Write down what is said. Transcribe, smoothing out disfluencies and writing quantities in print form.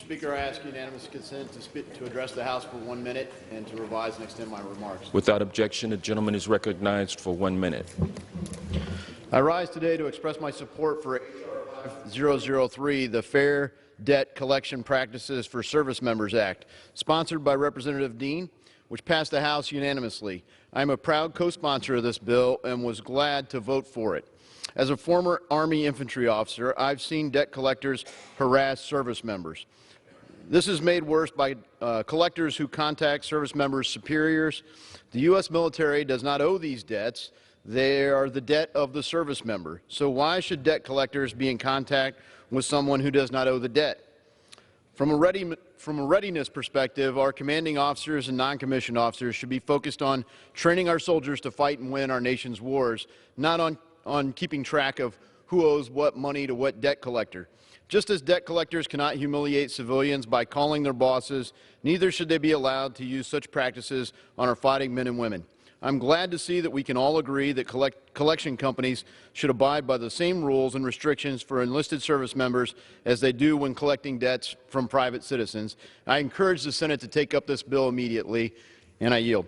Speaker, I ask unanimous consent to address the House for 1 minute and to revise and extend my remarks. Without objection, the gentleman is recognized for 1 minute. I rise today to express my support for H.R. 5003, the Fair Debt Collection Practices for Service Members Act, sponsored by Representative Dean, which passed the House unanimously. I am a proud co-sponsor of this bill and was glad to vote for it. As a former Army infantry officer, I've seen debt collectors harass service members. This is made worse by collectors who contact service members' superiors. The U.S. military does not owe these debts. They are the debt of the service member. So why should debt collectors be in contact with someone who does not owe the debt? From a readiness perspective, our commanding officers and non-commissioned officers should be focused on training our soldiers to fight and win our nation's wars, not on keeping track of who owes what money to what debt collector. Just as debt collectors cannot humiliate civilians by calling their bosses, neither should they be allowed to use such practices on our fighting men and women. I'm glad to see that we can all agree that collection companies should abide by the same rules and restrictions for enlisted service members as they do when collecting debts from private citizens. I encourage the Senate to take up this bill immediately, and I yield.